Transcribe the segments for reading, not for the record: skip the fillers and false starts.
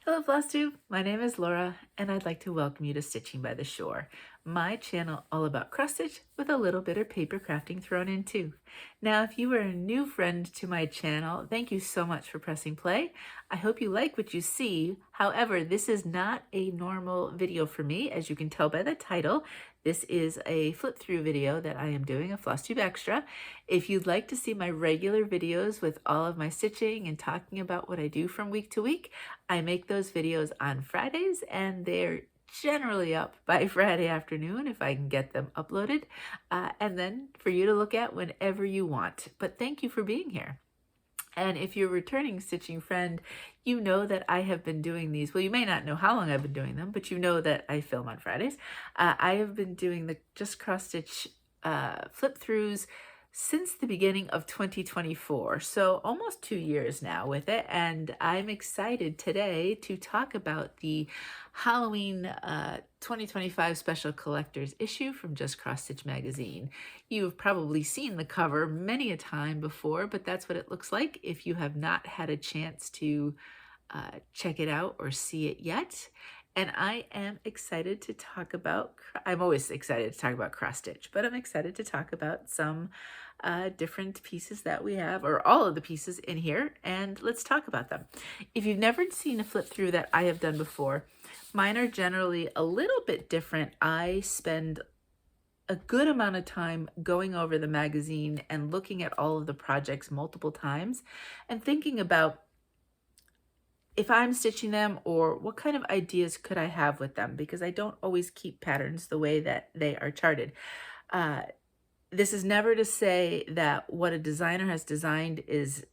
Hello, Flosstube. My name is Laura, and I'd like to welcome you to Stitching by the Shore, my channel all about cross stitch with a little bit of paper crafting thrown in too. Now, if you are a new friend to my channel, thank you so much for pressing play. I hope you like what you see. However, this is not a normal video for me, as you can tell by the title. This is a flip through video that I am doing, a Flosstube Extra. If you'd like to see my regular videos with all of my stitching and talking about what I do from week to week, I make those videos on Fridays, and they're generally up by Friday afternoon if I can get them uploaded, and then for you to look at whenever you want. But thank you for being here. And if you're a returning stitching friend, you know that I have been doing these. Well, you may not know how long I've been doing them, but you know that I film on Fridays. I have been doing the Just Cross Stitch flip throughs since the beginning of 2024. So almost 2 years now with it. And I'm excited today to talk about the Halloween 2025 special collector's issue from Just Cross Stitch magazine. You've probably seen the cover many a time before, but that's what it looks like if you have not had a chance to check it out or see it yet. And I am excited to talk about, I'm always excited to talk about cross stitch, but I'm excited to talk about some different pieces that we have, or all of the pieces in here, and let's talk about them. If you've never seen a flip through that I have done before, mine are generally a little bit different. I spend a good amount of time going over the magazine and looking at all of the projects multiple times and thinking about if I'm stitching them or what kind of ideas could I have with them, because I don't always keep patterns the way that they are charted. This is never to say that what a designer has designed is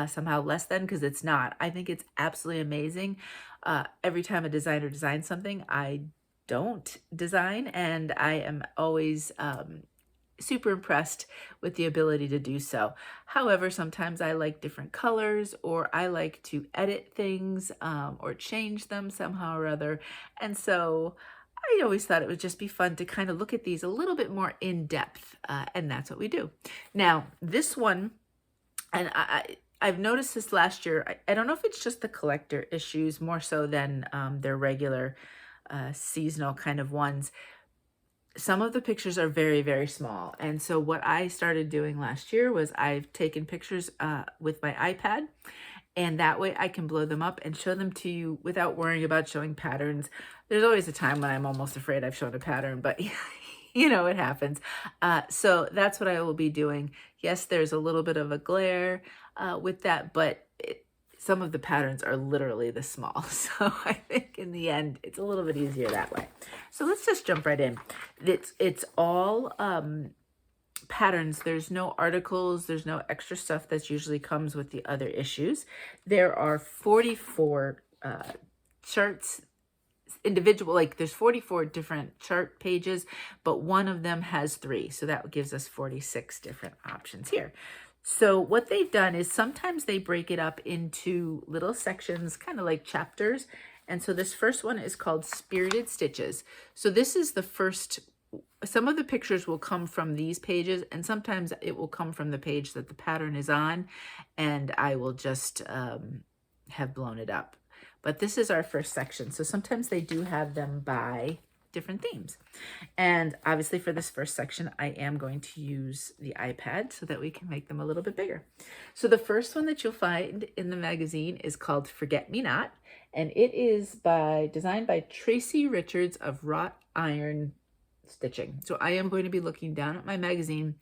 somehow less than, because it's not. I think it's absolutely amazing. Every time a designer designs something, I don't design, and I am always super impressed with the ability to do so. However, sometimes I like different colors, or I like to edit things or change them somehow or other. And so I always thought it would just be fun to kind of look at these a little bit more in depth, and that's what we do. Now, this one, and I've noticed this last year, I don't know if it's just the collector issues more so than their regular seasonal kind of ones. Some of the pictures are very, very small. And so what I started doing last year was I've taken pictures with my iPad, and that way I can blow them up and show them to you without worrying about showing patterns. There's always a time when I'm almost afraid I've shown a pattern, but you know, it happens. So that's what I will be doing. Yes, there's a little bit of a glare with that, but some of the patterns are literally this small. So I think in the end, it's a little bit easier that way. So let's just jump right in. It's all patterns. There's no articles. There's no extra stuff that usually comes with the other issues. There are 44 charts, individual, like there's 44 different chart pages, but one of them has 3. So that gives us 46 different options here. So what they've done is sometimes they break it up into little sections, kind of like chapters. And so this first one is called Spirited Stitches. So this is the first. Some of the pictures will come from these pages, and sometimes it will come from the page that the pattern is on, and I will just have blown it up. But this is our first section. So sometimes they do have them by different themes. And obviously for this first section, I am going to use the iPad so that we can make them a little bit bigger. So the first one that you'll find in the magazine is called Forget Me Not, and it is designed by Tracy Richards of Wrought Iron Stitching. So I am going to be looking down at my magazine.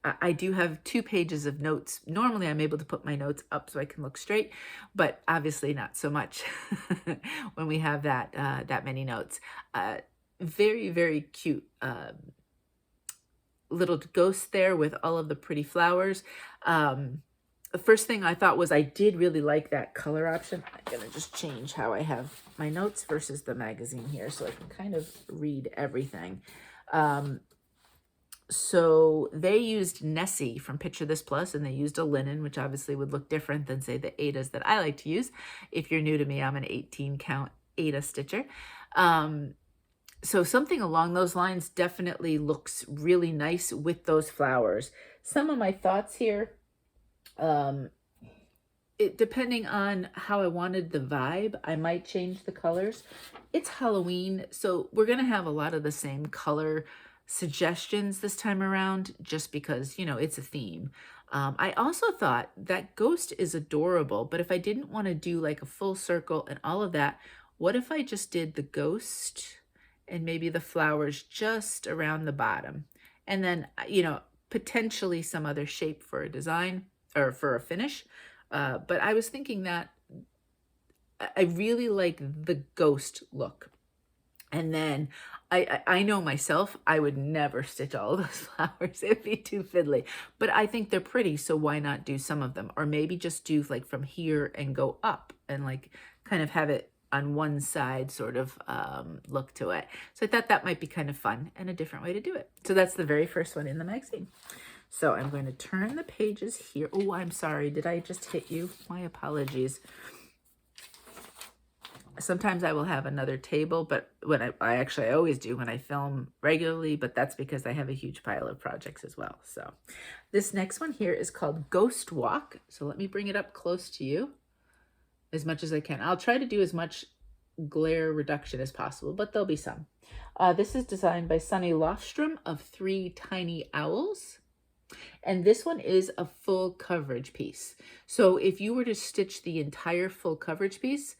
I do have 2 pages of notes. Normally I'm able to put my notes up so I can look straight, but obviously not so much when we have that many notes. Very, very cute little ghost there with all of the pretty flowers. The first thing I thought was I did really like that color option. I'm going to just change how I have my notes versus the magazine here so I can kind of read everything. So they used Nessie from Picture This Plus, and they used a linen, which obviously would look different than, say, the Adas that I like to use. If you're new to me, I'm an 18 count Ada stitcher. So something along those lines definitely looks really nice with those flowers. Some of my thoughts here, depending on how I wanted the vibe, I might change the colors. It's Halloween, so we're gonna have a lot of the same color suggestions this time around, just because, you know, it's a theme. I also thought that ghost is adorable, but if I didn't want to do like a full circle and all of that, what if I just did the ghost and maybe the flowers just around the bottom? And then, you know, potentially some other shape for a design or for a finish. But I was thinking that I really like the ghost look. And then I know myself, I would never stitch all of those flowers. It'd be too fiddly. But I think they're pretty, so why not do some of them? Or maybe just do like from here and go up and like kind of have it on one side sort of look to it. So I thought that might be kind of fun and a different way to do it. So that's the very first one in the magazine. So I'm going to turn the pages here. Oh, I'm sorry. Did I just hit you? My apologies. Sometimes I will have another table, but when I always do when I film regularly, but that's because I have a huge pile of projects as well. So this next one here is called Ghost Walk. So let me bring it up close to you as much as I can. I'll try to do as much glare reduction as possible, but there'll be some. This is designed by Sunny Lofstrom of 3 Tiny Owls. And this one is a full coverage piece. So if you were to stitch the entire full coverage piece,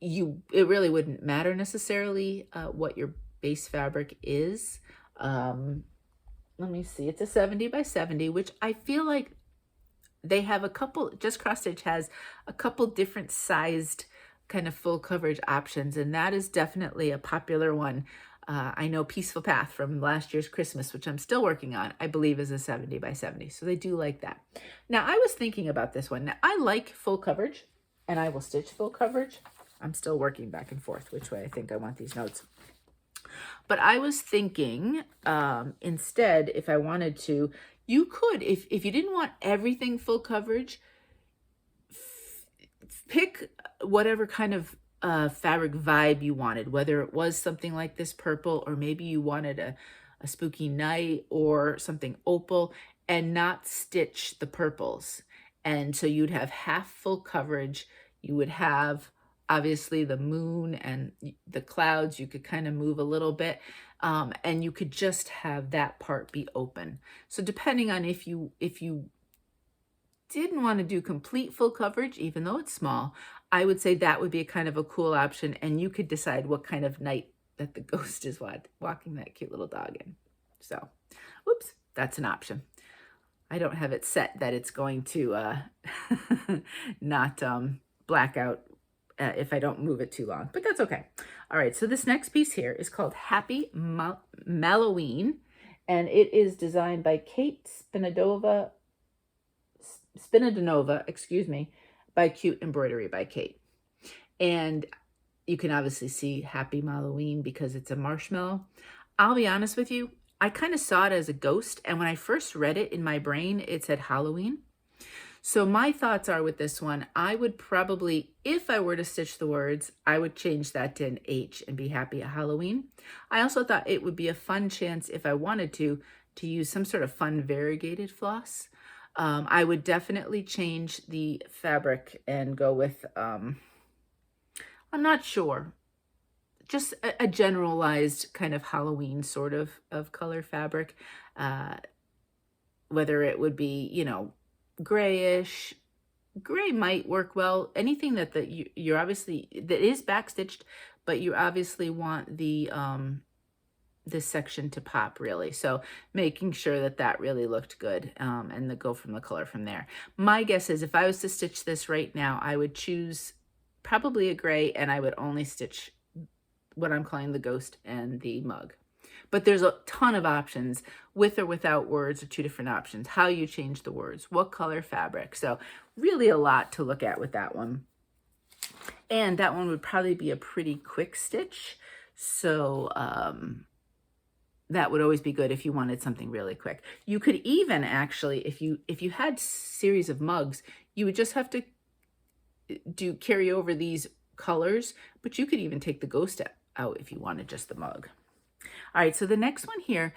it really wouldn't matter necessarily what your base fabric is. Let me see, it's a 70 by 70, which I feel like they have a couple, Just Cross Stitch has a couple different sized kind of full coverage options, and that is definitely a popular one. I know Peaceful Path from last year's Christmas, which I'm still working on, I believe is a 70 by 70. So they do like that. Now I was thinking about this one. Now I like full coverage and I will stitch full coverage. I'm still working back and forth which way I think I want these notes. But I was thinking instead, if I wanted to, you could, if you didn't want everything full coverage, pick whatever kind of fabric vibe you wanted, whether it was something like this purple, or maybe you wanted a spooky night or something opal, and not stitch the purples. And so you'd have half full coverage. You would have obviously the moon and the clouds. You could kind of move a little bit, and you could just have that part be open. So depending on if you didn't want to do complete full coverage, even though it's small, I would say that would be a kind of a cool option, and you could decide what kind of night that the ghost is walking that cute little dog in. So, oops, that's an option. I don't have it set that it's going to not black out if I don't move it too long, but that's okay. All right, so this next piece here is called Happy Malloween, and it is designed by Kate Spinadonova, excuse me, by Cute Embroidery by Kate. And you can obviously see Happy Malloween because it's a marshmallow. I'll be honest with you, I kind of saw it as a ghost, and when I first read it in my brain, it said Halloween. So my thoughts are with this one, I would probably, if I were to stitch the words, I would change that to an H and be Happy Halloween. I also thought it would be a fun chance, if I wanted to use some sort of fun variegated floss. I would definitely change the fabric and go with, I'm not sure, just a generalized kind of Halloween sort of color fabric, whether it would be, you know, grayish. Gray might work well. Anything that you're obviously, that is backstitched, but you obviously want the this section to pop really. So making sure that that really looked good, and go from the color from there. My guess is if I was to stitch this right now, I would choose probably a gray, and I would only stitch what I'm calling the ghost and the mug. But there's a ton of options. With or without words are 2 different options. How you change the words, what color fabric. So really a lot to look at with that one. And that one would probably be a pretty quick stitch. So that would always be good if you wanted something really quick. You could even actually, if you had series of mugs, you would just have to carry over these colors, but you could even take the ghost out if you wanted just the mug. All right, so the next one here,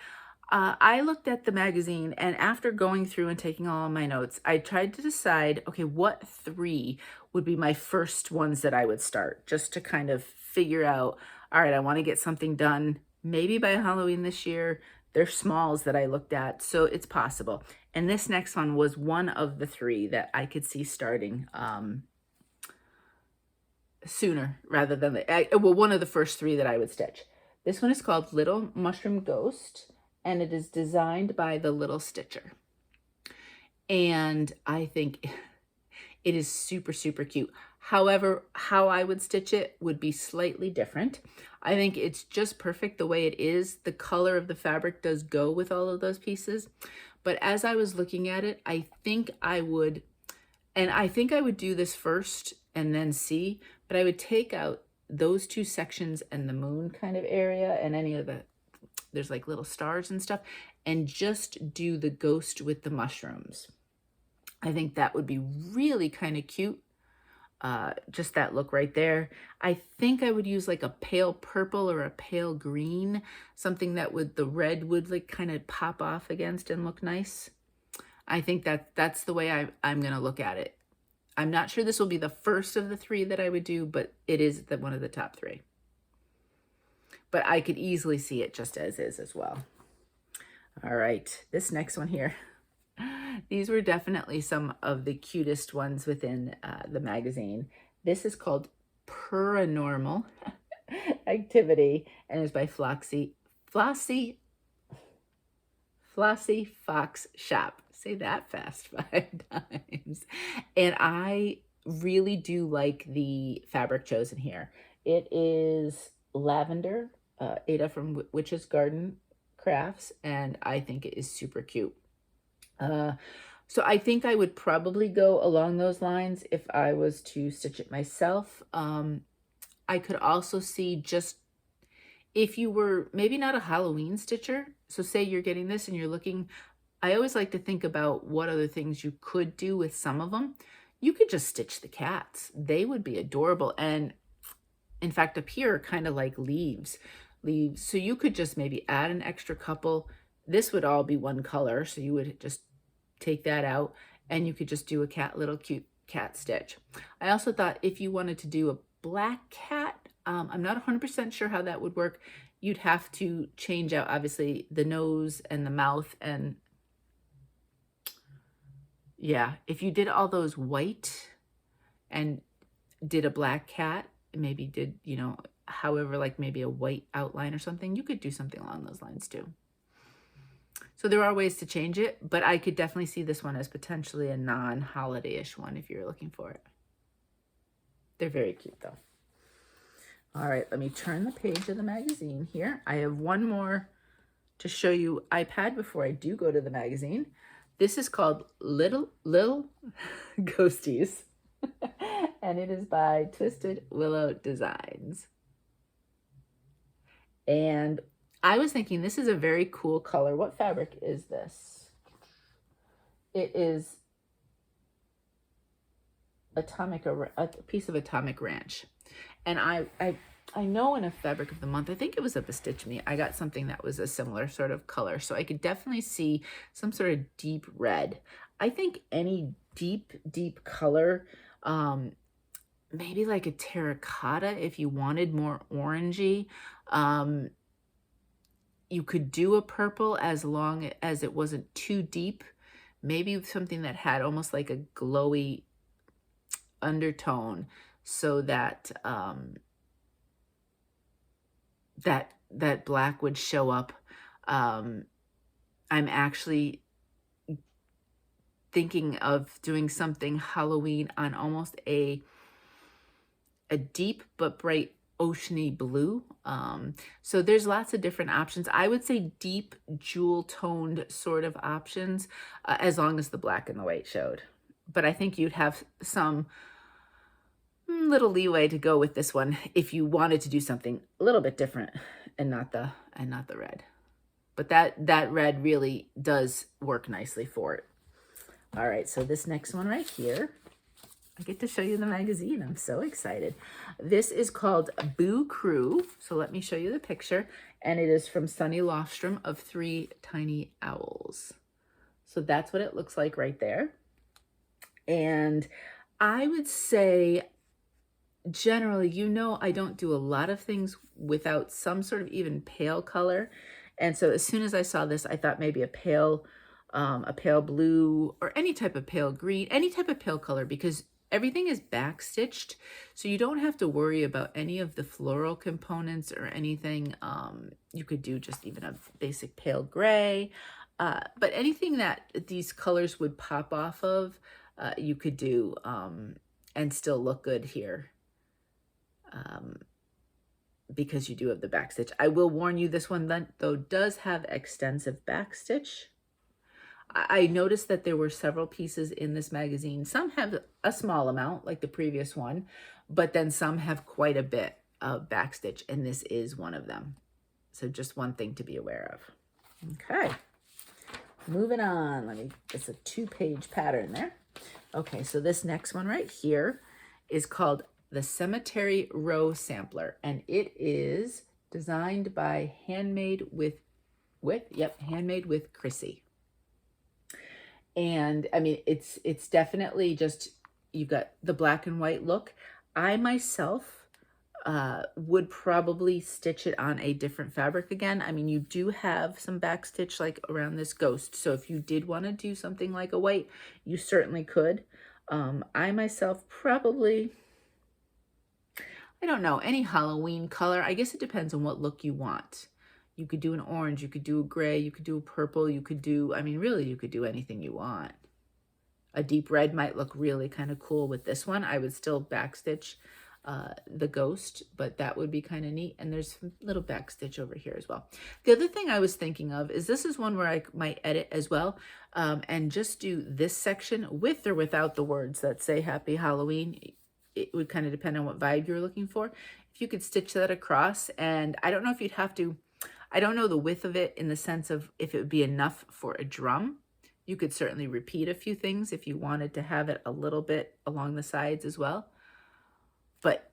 I looked at the magazine, and after going through and taking all of my notes, I tried to decide, okay, what 3 would be my first ones that I would start, just to kind of figure out, all right, I want to get something done maybe by Halloween this year. They're smalls that I looked at, so it's possible. And this next one was one of the 3 that I could see starting sooner rather than well, one of the first 3 that I would stitch. This one is called Little Mushroom Ghost, and it is designed by the Little Stitcher. And I think it is super, super cute. However, how I would stitch it would be slightly different. I think it's just perfect the way it is. The color of the fabric does go with all of those pieces. But as I was looking at it, I think I would do this first and then see, but I would take out those 2 sections and the moon kind of area and any of the, there's like little stars and stuff, and just do the ghost with the mushrooms. I think that would be really kind of cute. Just that look right there. I think I would use like a pale purple or a pale green, something that would, the red would like kind of pop off against and look nice. I think that's the way I'm going to look at it. I'm not sure this will be the first of the 3 that I would do, but it is one of the top 3. But I could easily see it just as is as well. All right, this next one here. These were definitely some of the cutest ones within the magazine. This is called Paranormal Activity, and is by Flossie Fox Shop. Say that fast 5 times. And I really do like the fabric chosen here. It is lavender, Ada from Witch's Garden Crafts, and I think it is super cute. So I think I would probably go along those lines if I was to stitch it myself. I could also see, just if you were maybe not a Halloween stitcher, so say you're getting this and you're looking, I always like to think about what other things you could do with some of them. You could just stitch the cats. They would be adorable. And in fact, up here are kind of like leaves. So you could just maybe add an extra couple. This would all be one color, so you would just take that out and you could just do a little cute cat stitch. I also thought if you wanted to do a black cat, I'm not 100% sure how that would work. You'd have to change out, obviously, the nose and the mouth. And yeah, if you did all those white and did a black cat, maybe did, however, like maybe a white outline or something, you could do something along those lines too. So there are ways to change it, but I could definitely see this one as potentially a non-holiday-ish one if you're looking for it. They're very cute though. All right, let me turn the page of the magazine here. I have one more to show you iPad before I do go to the magazine. This is called Little Ghosties, and it is by Twisted Willow Designs. And I was thinking this is a very cool color. What fabric is this? It is a piece of Atomic Ranch. And I know in a fabric of the month, I think it was a Bestitch Me, I got something that was a similar sort of color. So I could definitely see some sort of deep red. I think any deep color, maybe like a terracotta if you wanted more orangey. You could do a purple as long as it wasn't too deep. Maybe something that had almost like a glowy undertone, so that that black would show up. I'm actually thinking of doing something Halloween on almost a deep but bright oceany blue. So there's lots of different options. I would say deep jewel toned sort of options, as long as the black and the white showed. But I think you'd have some little leeway to go with this one if you wanted to do something a little bit different and not the red. But that red really does work nicely for it. All right, so this next one right here, I get to show you the magazine. I'm so excited. This is called Boo Crew. So let me show you the picture. And it is from Sunny Lofstrom of Three Tiny Owls. So that's what it looks like right there. And I would say, generally, you know, I don't do a lot of things without some sort of even pale color. And so as soon as I saw this, I thought maybe a pale blue or any type of pale green, any type of pale color, because everything is back stitched. So you don't have to worry about any of the floral components or anything. You could do just even a basic pale gray, but anything that these colors would pop off of, you could do and still look good here. Because you do have the back stitch. I will warn you, this one then, though, does have extensive back stitch. I noticed that there were several pieces in this magazine. Some have a small amount, like the previous one, but then some have quite a bit of back stitch, and this is one of them. So just one thing to be aware of. Okay, moving on. It's a 2-page pattern there. Okay, so this next one right here is called the Cemetery Row Sampler, and it is designed by Handmade with Chrissy. And I mean, it's definitely just, you've got the black and white look. I myself would probably stitch it on a different fabric again. I mean, you do have some back stitch like around this ghost. So if you did want to do something like a white, you certainly could. I myself probably, I don't know, any Halloween color. I guess it depends on what look you want. You could do an orange, you could do a gray, you could do a purple, you could do, I mean, really, you could do anything you want. A deep red might look really kind of cool with this one. I would still backstitch the ghost, but that would be kind of neat. And there's some little backstitch over here as well. The other thing I was thinking of is this is one where I might edit as well, and just do this section with or without the words that say Happy Halloween. It would kind of depend on what vibe you're looking for. If you could stitch that across, and I don't know if you'd have to, I don't know the width of it in the sense of if it would be enough for a drum. You could certainly repeat a few things if you wanted to have it a little bit along the sides as well. But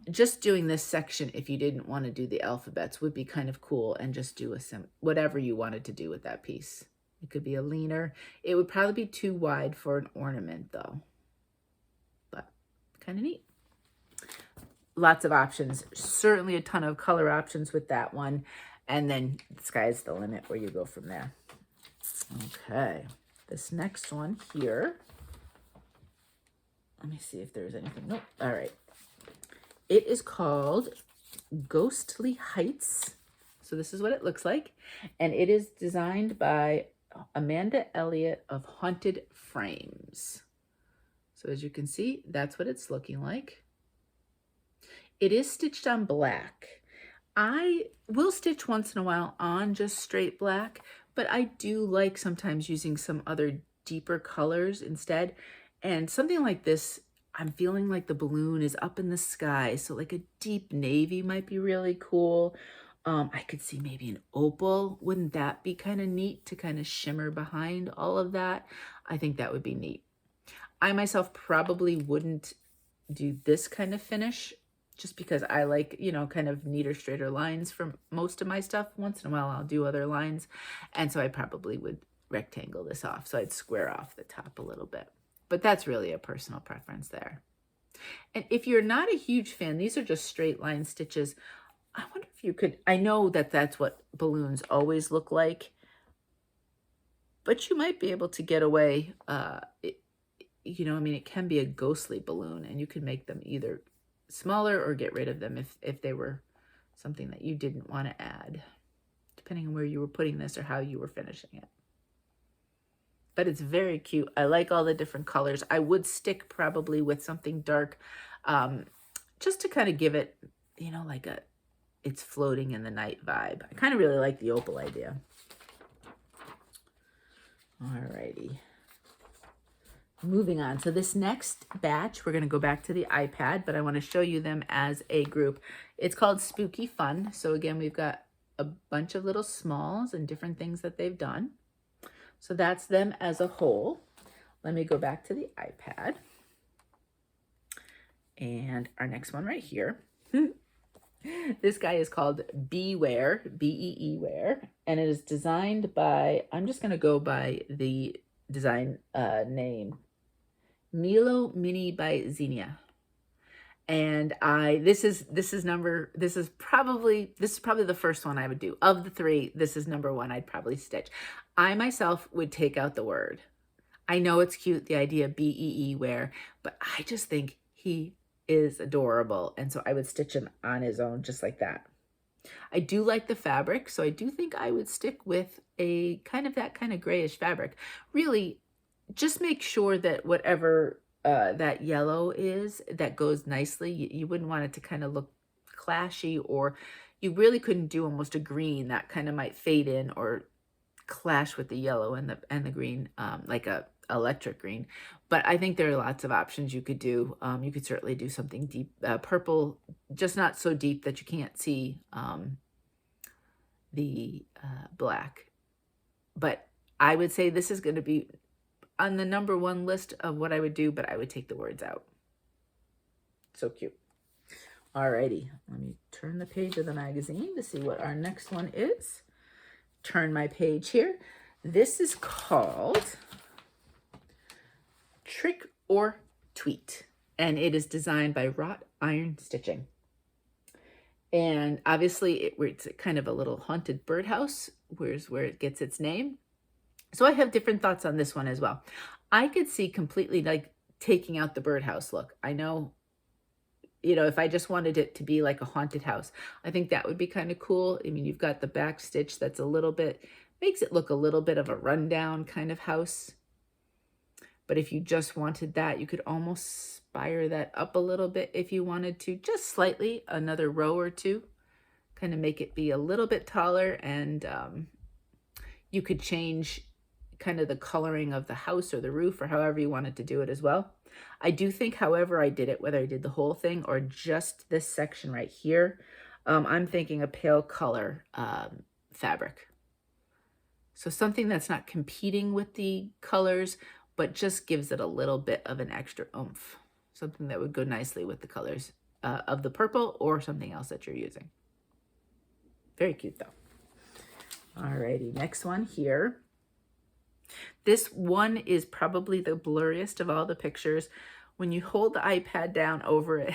just doing this section, if you didn't want to do the alphabets, would be kind of cool, and just do whatever you wanted to do with that piece. It could be a leaner. It would probably be too wide for an ornament though, but kind of neat. Lots of options, certainly a ton of color options with that one. And then the sky's the limit where you go from there. Okay, this next one here. Let me see if there's anything. Nope. All right. It is called Ghostly Heights. So this is what it looks like. And it is designed by Amanda Elliott of Haunted Frames. So as you can see, that's what it's looking like. It is stitched on black. I will stitch once in a while on just straight black, but I do like sometimes using some other deeper colors instead. And something like this, I'm feeling like the balloon is up in the sky. So like a deep navy might be really cool. I could see maybe an opal. Wouldn't that be kind of neat to kind of shimmer behind all of that? I think that would be neat. I myself probably wouldn't do this kind of finish, just because I like, you know, kind of neater, straighter lines for most of my stuff. Once in a while, I'll do other lines. And so I probably would rectangle this off. So I'd square off the top a little bit. But that's really a personal preference there. And if you're not a huge fan, these are just straight line stitches. I wonder if you could, I know that that's what balloons always look like, but you might be able to get away, you know, I mean, it can be a ghostly balloon, and you can make them either smaller or get rid of them if they were something that you didn't want to add, depending on where you were putting this or how you were finishing it. But it's very cute. I like all the different colors. I would stick probably with something dark, just to kind of give it, you know, like it's floating in the night vibe. I kind of really like the opal idea. Alrighty. Moving on. So this next batch, we're going to go back to the iPad, but I want to show you them as a group. It's called Spooky Fun. So again, we've got a bunch of little smalls and different things that they've done. So that's them as a whole. Let me go back to the iPad. And our next one right here. This guy is called Beware, B-E-E Wear, and it is designed by, I'm just going to go by the design name, Milo Mini by Xenia. And this is probably the first one I would do. Of the three, this is number one I'd probably stitch. I myself would take out the word. I know it's cute, the idea of B-E-E Wear, but I just think he is adorable. And so I would stitch him on his own just like that. I do like the fabric, so I do think I would stick with a that kind of grayish fabric. Really, just make sure that whatever that yellow is, that goes nicely. You wouldn't want it to kind of look clashy, or you really couldn't do almost a green that kind of might fade in or clash with the yellow and the green, like a electric green. But I think there are lots of options you could do. You could certainly do something deep purple, just not so deep that you can't see the black. But I would say this is going to be on the number one list of what I would do, but I would take the words out. So cute. Alrighty, let me turn the page of the magazine to see what our next one is. Turn my page here. This is called Trick or Tweet, and it is designed by Wrought Iron Stitching. And obviously it's kind of a little haunted birdhouse, where it gets its name. So I have different thoughts on this one as well. I could see completely like taking out the birdhouse look. I know, if I just wanted it to be like a haunted house, I think that would be kind of cool. I mean, you've got the back stitch that's makes it look a little bit of a rundown kind of house. But if you just wanted that, you could almost spire that up a little bit if you wanted to, just slightly, another row or two, kind of make it be a little bit taller. And you could change kind of the coloring of the house or the roof, or however you wanted to do it as well. I do think, however I did it, whether I did the whole thing or just this section right here, I'm thinking a pale color fabric. So something that's not competing with the colors, but just gives it a little bit of an extra oomph. Something that would go nicely with the colors of the purple or something else that you're using. Very cute though. Alrighty, next one here. This one is probably the blurriest of all the pictures. When you hold the iPad down over it,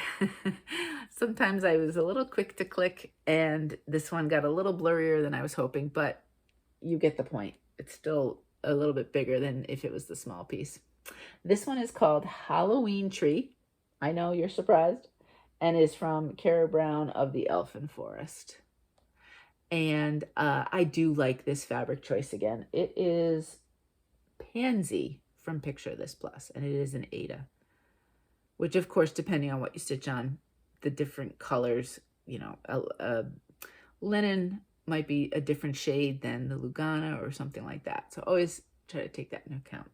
sometimes I was a little quick to click, and this one got a little blurrier than I was hoping, but you get the point. It's still a little bit bigger than if it was the small piece. This one is called Halloween Tree. I know you're surprised. And is from Kara Brown of the Elfin Forest. And I do like this fabric choice again. It is Pansy from Picture This Plus, and it is an Aida, which of course, depending on what you stitch on, the different colors, linen might be a different shade than the Lugana or something like that. So always try to take that into account.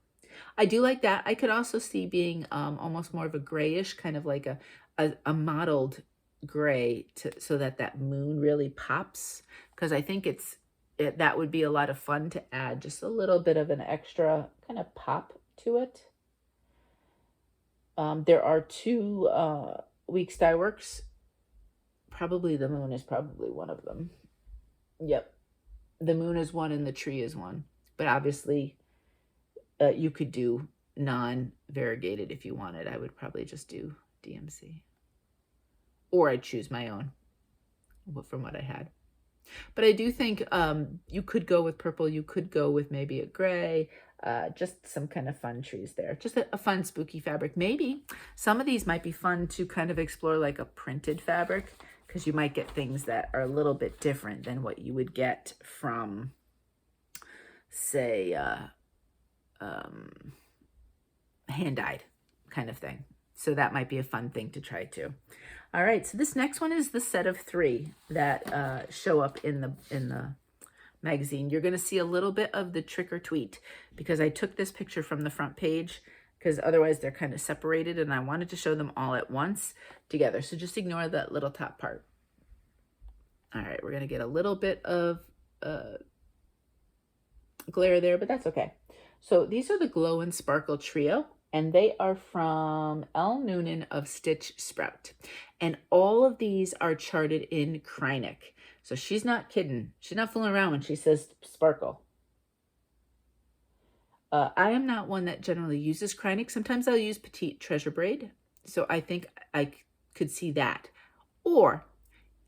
I do like that. I could also see being almost more of a grayish, kind of like a mottled gray, so that moon really pops, because I think that would be a lot of fun to add just a little bit of an extra kind of pop to it. There are two Weeks Dye Works. Probably the moon is probably one of them. Yep. The moon is one and the tree is one. But obviously, you could do non-variegated if you wanted. I would probably just do DMC. Or I'd choose my own from what I had. But I do think you could go with purple. You could go with maybe a gray. Just some kind of fun trees there. Just a fun spooky fabric. Maybe some of these might be fun to kind of explore like a printed fabric, because you might get things that are a little bit different than what you would get from, say, hand-dyed kind of thing. So that might be a fun thing to try too. All right, so this next one is the set of 3 that show up in the magazine. You're going to see a little bit of the Trick or Tweet, because I took this picture from the front page, because otherwise they're kind of separated, and I wanted to show them all at once together. So just ignore that little top part. All right, we're going to get a little bit of glare there, but that's okay. So these are the Glow and Sparkle Trio, and they are from L. Noonan of Stitch Sprout. And all of these are charted in Kreinik. So she's not kidding. She's not fooling around when she says sparkle. I am not one that generally uses Kreinik. Sometimes I'll use Petite Treasure Braid. So I think I could see that. Or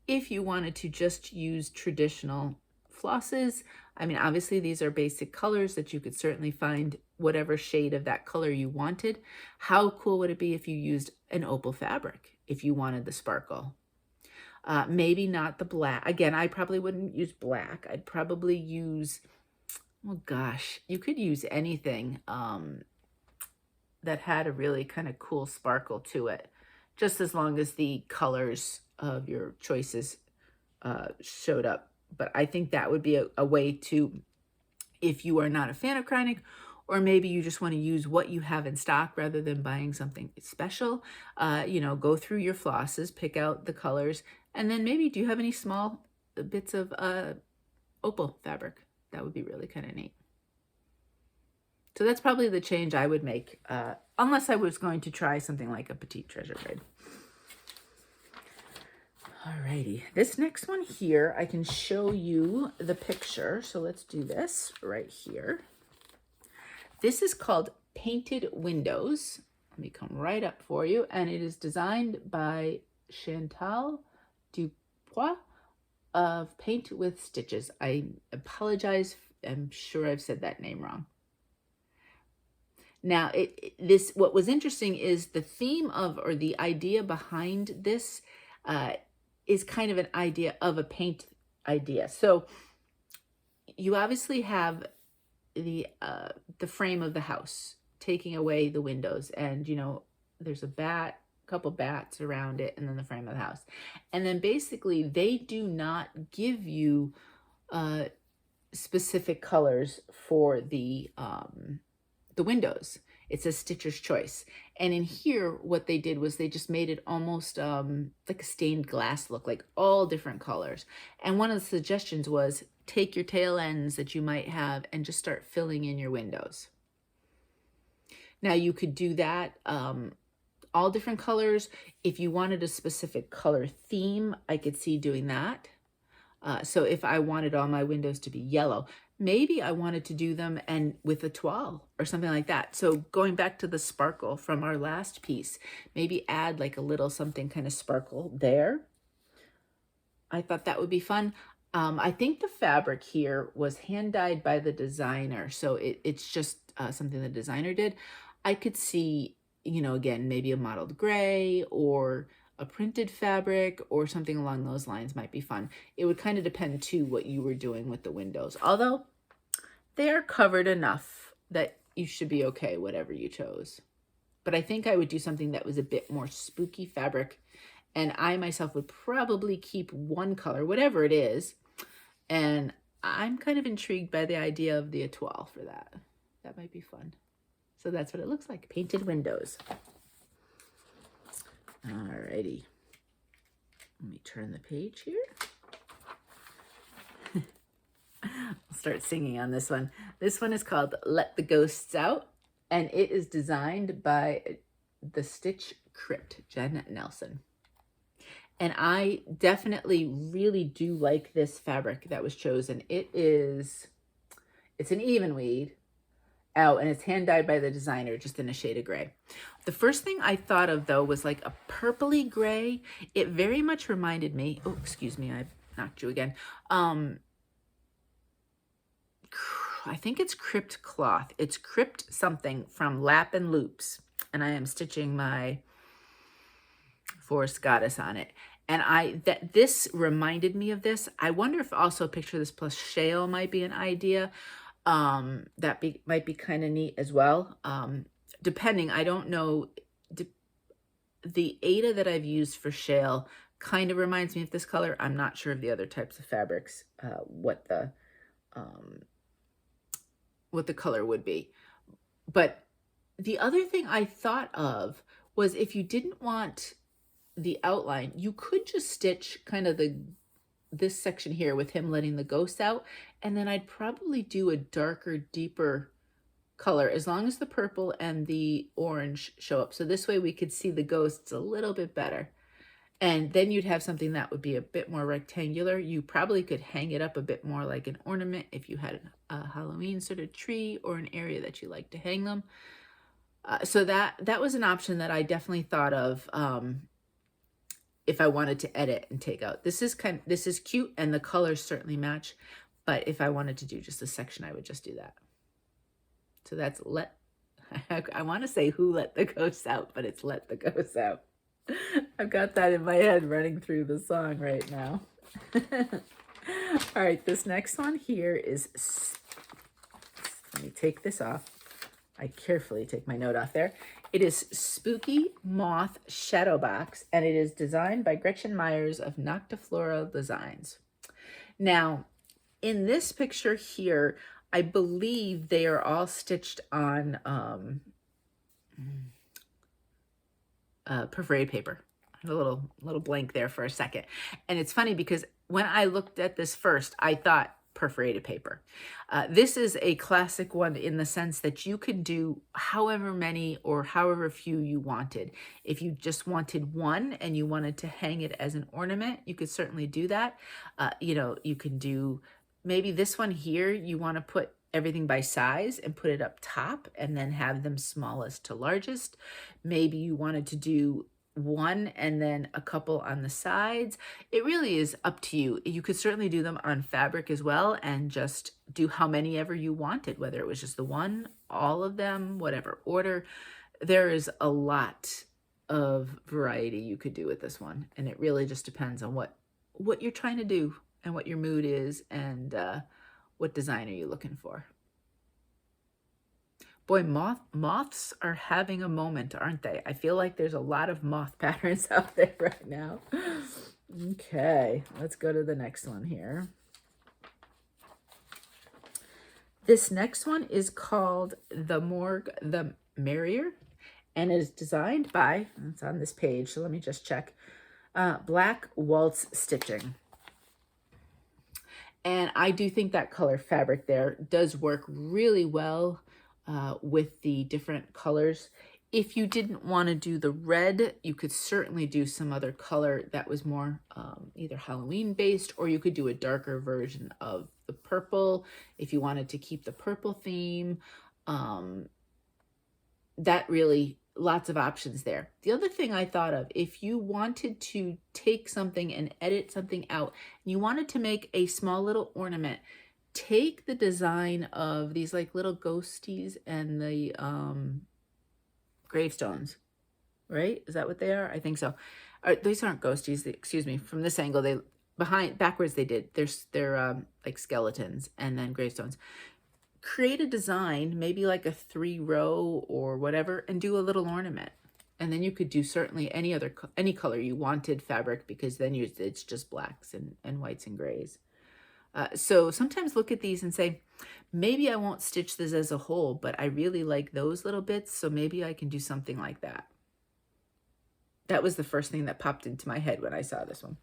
if you wanted to just use traditional flosses, I mean, obviously these are basic colors that you could certainly find whatever shade of that color you wanted. How cool would it be if you used an opal fabric if you wanted the sparkle? Maybe not the black. Again, I probably wouldn't use black. I'd probably use, oh gosh, you could use anything that had a really kind of cool sparkle to it, just as long as the colors of your choices showed up. But I think that would be a way to, if you are not a fan of Kreinik, or maybe you just want to use what you have in stock rather than buying something special, you know, go through your flosses, pick out the colors, and then maybe, do you have any small bits of opal fabric? That would be really kind of neat. So that's probably the change I would make, unless I was going to try something like a Petite Treasure Braid. Alrighty, this next one here, I can show you the picture. So let's do this right here. This is called Painted Windows. Let me come right up for you. And it is designed by Chantal Dupois of Paint with Stitches. I apologize. I'm sure I've said that name wrong. Now, what was interesting is the theme of, or the idea behind this is kind of an idea of a paint idea. So you obviously have the frame of the house taking away the windows, and you know there's a couple bats around it, and then the frame of the house. And then basically they do not give you specific colors for the windows. It's a stitcher's choice. And in here, what they did was they just made it almost like a stained glass look, like all different colors. And one of the suggestions was take your tail ends that you might have and just start filling in your windows. Now you could do that all different colors. If you wanted a specific color theme, I could see doing that. So if I wanted all my windows to be yellow, maybe I wanted to do them and with a toile or something like that. So going back to the sparkle from our last piece, maybe add like a little something kind of sparkle there. I thought that would be fun. I think the fabric here was hand dyed by the designer. So it's just something the designer did. I could see, you know, again, maybe a mottled gray or a printed fabric or something along those lines might be fun. It would kind of depend too what you were doing with the windows. Although they are covered enough that you should be okay, whatever you chose. But I think I would do something that was a bit more spooky fabric. And I myself would probably keep one color, whatever it is. And I'm kind of intrigued by the idea of the étoile for that. That might be fun. So that's what it looks like, Painted Windows. Alrighty. Let me turn the page here. I'll start singing on this one. This one is called Let the Ghosts Out, and it is designed by the Stitch Crypt, Jen Nelson. And I definitely really do like this fabric that was chosen. It's an even weed. Oh, and it's hand dyed by the designer, just in a shade of gray. The first thing I thought of, though, was like a purpley gray. It very much reminded me, oh, excuse me, I knocked you again. I think it's Crypt Cloth. It's Crypt something from Lap and Loops. And I am stitching my Forest Goddess on it. And this reminded me of this. I wonder if also Picture This plus Shale might be an idea. Might be kind of neat as well. Depending, I don't know, the Aida that I've used for shale kind of reminds me of this color. I'm not sure of the other types of fabrics, what the color would be. But the other thing I thought of was if you didn't want the outline, you could just stitch kind of this section here with him letting the ghosts out, and then I'd probably do a darker, deeper color, as long as the purple and the orange show up. So this way we could see the ghosts a little bit better. And then you'd have something that would be a bit more rectangular. You probably could hang it up a bit more like an ornament if you had a Halloween sort of tree or an area that you like to hang them. So that was an option that I definitely thought of if I wanted to edit and take out. This is cute and the colors certainly match, but if I wanted to do just a section, I would just do that. So that's I want to say who let the ghosts out, but it's let the ghosts out. I've got that in my head running through the song right now. All right, this next one here is, let me take this off. I carefully take my note off there. It is Spooky Moth Shadow Box, and it is designed by Gretchen Myers of Noctiflora Designs. Now, in this picture here, I believe they are all stitched on perforated paper. I had a little blank there for a second. And it's funny because when I looked at this first, I thought perforated paper. This is a classic one in the sense that you could do however many or however few you wanted. If you just wanted one and you wanted to hang it as an ornament, you could certainly do that. You know, you can do maybe this one here, you want to put everything by size and put it up top and then have them smallest to largest. Maybe you wanted to do one and then a couple on the sides. It really is up to you. You could certainly do them on fabric as well and just do how many ever you wanted, whether it was just the one, all of them, whatever order. There is a lot of variety you could do with this one, and it really just depends on what you're trying to do and what your mood is and what design are you looking for. Boy, moths are having a moment, aren't they? I feel like there's a lot of moth patterns out there right now. Okay, let's go to the next one here. This next one is called The More the Merrier, and is designed by, it's on this page, so let me just check, Black Waltz Stitching. And I do think that color fabric there does work really well with the different colors. If you didn't want to do the red, you could certainly do some other color that was more either Halloween based, or you could do a darker version of the purple if you wanted to keep the purple theme. That really, lots of options there. The other thing I thought of, if you wanted to take something and edit something out, and you wanted to make a small little ornament, take the design of these like little ghosties and the gravestones, right? Is that what they are? I think so. These aren't ghosties. Excuse me. From this angle, backwards they did. They're like skeletons and then gravestones. Create a design, maybe like a 3-row or whatever, and do a little ornament. And then you could do certainly any color you wanted fabric, because then it's just blacks and whites and grays. So sometimes look at these and say, maybe I won't stitch this as a whole, but I really like those little bits, so maybe I can do something like that. That was the first thing that popped into my head when I saw this one.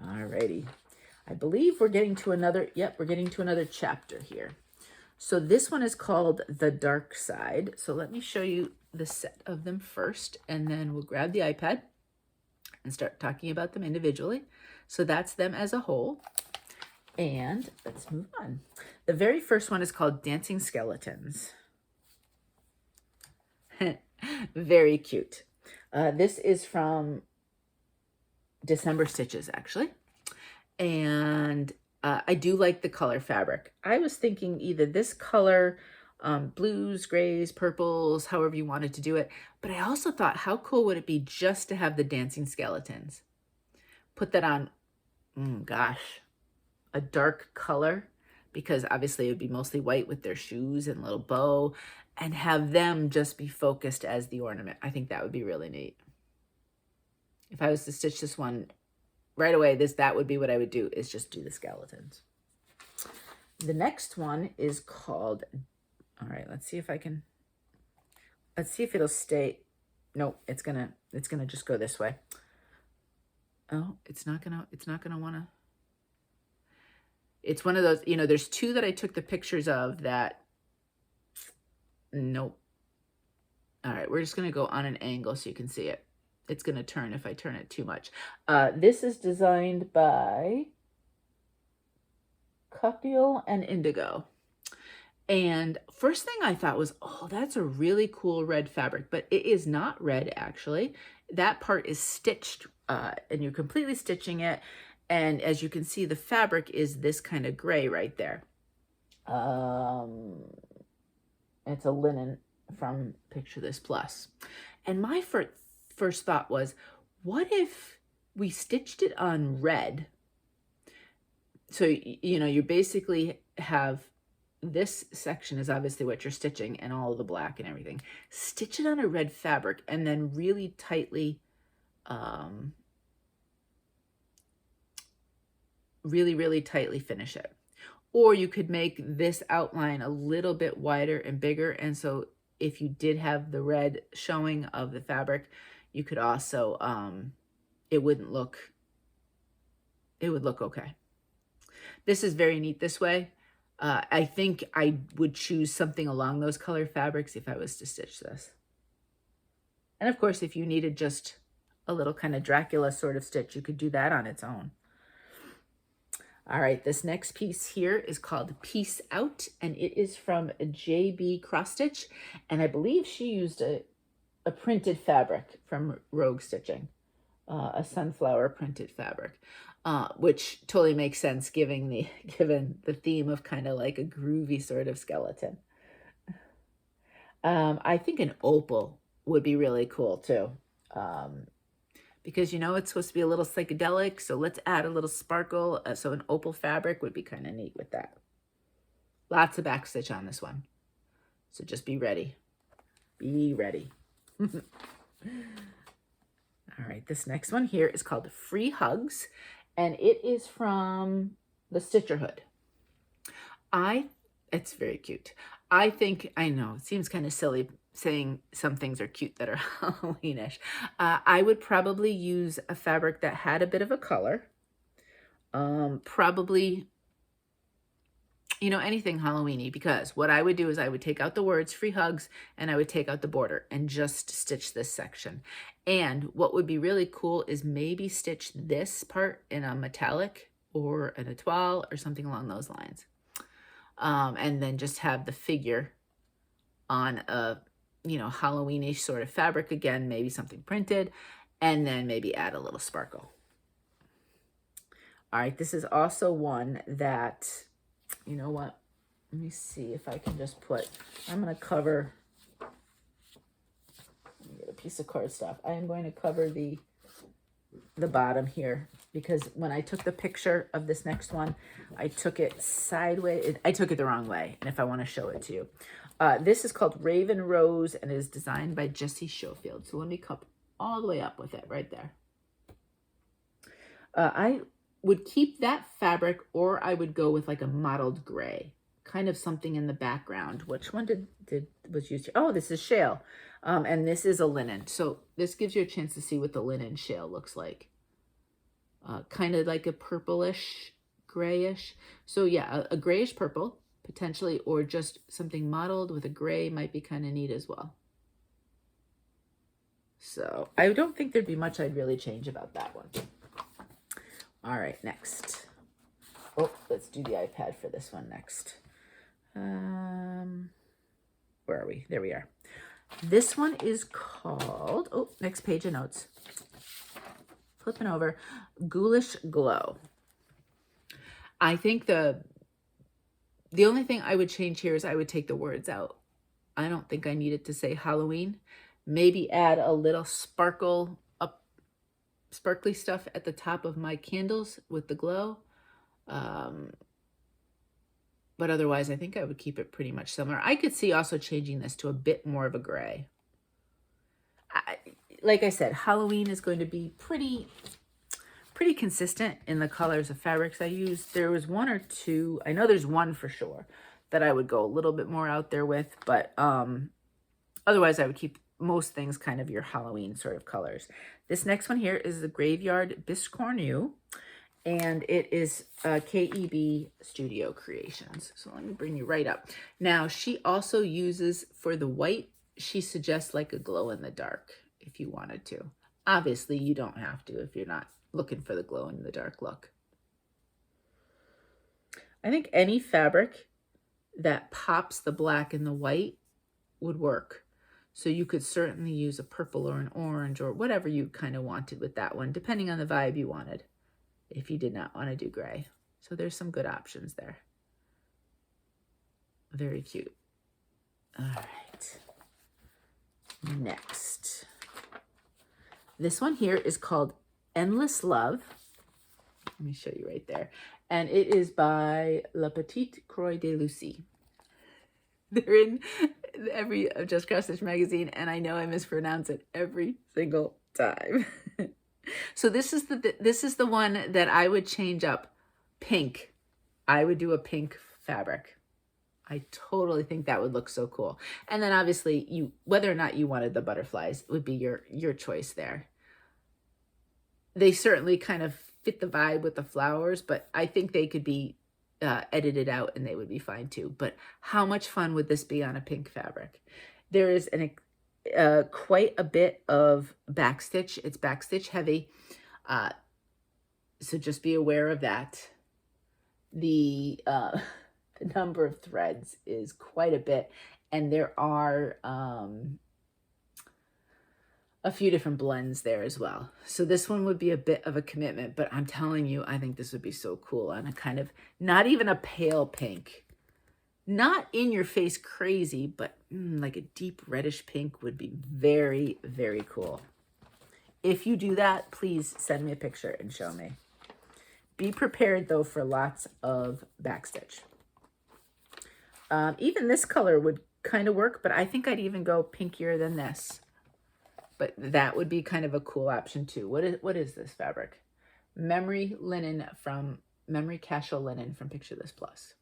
Alrighty. I believe we're getting to another, we're getting to another chapter here. So this one is called The Dark Side. So let me show you the set of them first, and then we'll grab the iPad and start talking about them individually. So that's them as a whole. And let's move on. The very first one is called Dancing Skeletons. Very cute. This is from December Stitches, actually. And I do like the color fabric. I was thinking either this color, blues, grays, purples, however you wanted to do it. But I also thought, how cool would it be just to have the dancing skeletons? Put that on, gosh, a dark color, because obviously it would be mostly white with their shoes and little bow, and have them just be focused as the ornament. I think that would be really neat. If I was to stitch this one right away, that would be what I would do, is just do the skeletons. The next one is called, all right, let's see if it'll stay. No, it's gonna just go this way. Oh, it's not gonna wanna. It's one of those, there's two that I took the pictures of that Nope. All right, we're just going to go on an angle so you can see it. It's going to turn if I turn it too much. This is designed by Cocktail and Indigo. And first thing I thought was, oh, that's a really cool red fabric, but it is not red actually. That part is stitched and you're completely stitching it. And as you can see, the fabric is this kind of gray right there. It's a linen from Picture This Plus. And my first thought was, what if we stitched it on red? So, you know, you basically have this section is obviously what you're stitching and all the black and everything. Stitch it on a red fabric and then really tightly, really tightly finish it. Or you could make this outline a little bit wider and bigger. And so if you did have the red showing of the fabric, you could also, it would look okay. This is very neat this way. I think I would choose something along those color fabrics if I was to stitch this. And of course, if you needed just a little kind of Dracula sort of stitch, you could do that on its own. All right, this next piece here is called Peace Out, and it is from JB Cross Stitch. And I believe she used a printed fabric from Rogue Stitching, a sunflower printed fabric. Which totally makes sense given the theme of kind of like a groovy sort of skeleton. I think an opal would be really cool too. Because, you know, it's supposed to be a little psychedelic. So let's add a little sparkle. So an opal fabric would be kind of neat with that. Lots of backstitch on this one. So just be ready. Be ready. All right, this next one here is called Free Hugs. And it is from the Stitcherhood. It's very cute. I know, it seems kind of silly saying some things are cute that are Halloweenish. I would probably use a fabric that had a bit of a color. Probably, you know, anything Halloweeny, because what I would do is I would take out the words Free Hugs and I would take out the border and just stitch this section. And what would be really cool is maybe stitch this part in a metallic or an étoile or something along those lines. And then just have the figure on a, you know, Halloweenish sort of fabric again, maybe something printed, and then maybe add a little sparkle. All right, this is also one that, you know what? Let me see if I can just put, I'm going to cover, let me get a piece of cardstock. I am going to cover the bottom here because when I took the picture of this next one, I took it sideways. I took it the wrong way. And if I want to show it to you, this is called Raven Rose and is designed by Jessie Schofield. So let me cup all the way up with it right there. I would keep that fabric, or I would go with like a mottled gray, kind of something in the background. Which one was used here? Oh, this is shale. And this is a linen. So this gives you a chance to see what the linen shale looks like. Kind of like a purplish, grayish. So yeah, a grayish purple potentially, or just something mottled with a gray might be kind of neat as well. So I don't think there'd be much I'd really change about that one. All right, next. Oh, let's do the iPad for this one next. Where are we? There we are. This one is called, oh, next page of notes. Flipping over, Ghoulish Glow. I think the only thing I would change here is I would take the words out. I don't think I needed to say Halloween. Maybe add a little sparkly stuff at the top of my candles with the glow. But otherwise, I think I would keep it pretty much similar. I could see also changing this to a bit more of a gray. Like I said, Halloween is going to be pretty consistent in the colors of fabrics I use. There was one or two, I know there's one for sure, that I would go a little bit more out there with. But otherwise, I would keep most things kind of your Halloween sort of colors. This next one here is the Graveyard Biscornu. and it is KEB Studio Creations. So let me bring you right up. Now, she also uses, for the white, she suggests like a glow in the dark if you wanted to. Obviously, you don't have to if you're not looking for the glow in the dark look. I think any fabric that pops the black and the white would work. So you could certainly use a purple or an orange or whatever you kind of wanted with that one, depending on the vibe you wanted, if you did not want to do gray. So there's some good options there. Very cute. All right. Next. This one here is called Endless Love. Let me show you right there. And it is by La Petite Croix de Lucie. They're in every Just Cross Stitch magazine, and I know I mispronounce it every single time. So this is the one that I would change up. Pink. I would do a pink fabric. I totally think that would look so cool. And then obviously whether or not you wanted the butterflies would be your choice there. They certainly kind of fit the vibe with the flowers, but I think they could be edited out and they would be fine too. But how much fun would this be on a pink fabric? There is quite a bit of backstitch. It's backstitch heavy. So just be aware of that. The number of threads is quite a bit, and there are a few different blends there as well. So this one would be a bit of a commitment, but I'm telling you, I think this would be so cool on a kind of, not even a pale pink, not in your face crazy, but like a deep reddish pink would be very, very cool. If you do that, please send me a picture and show me. Be prepared though for lots of backstitch. Even this color would kind of work, but I think I'd even go pinkier than this. But that would be kind of a cool option too. What is this fabric? Memory Casual Linen from Picture This Plus.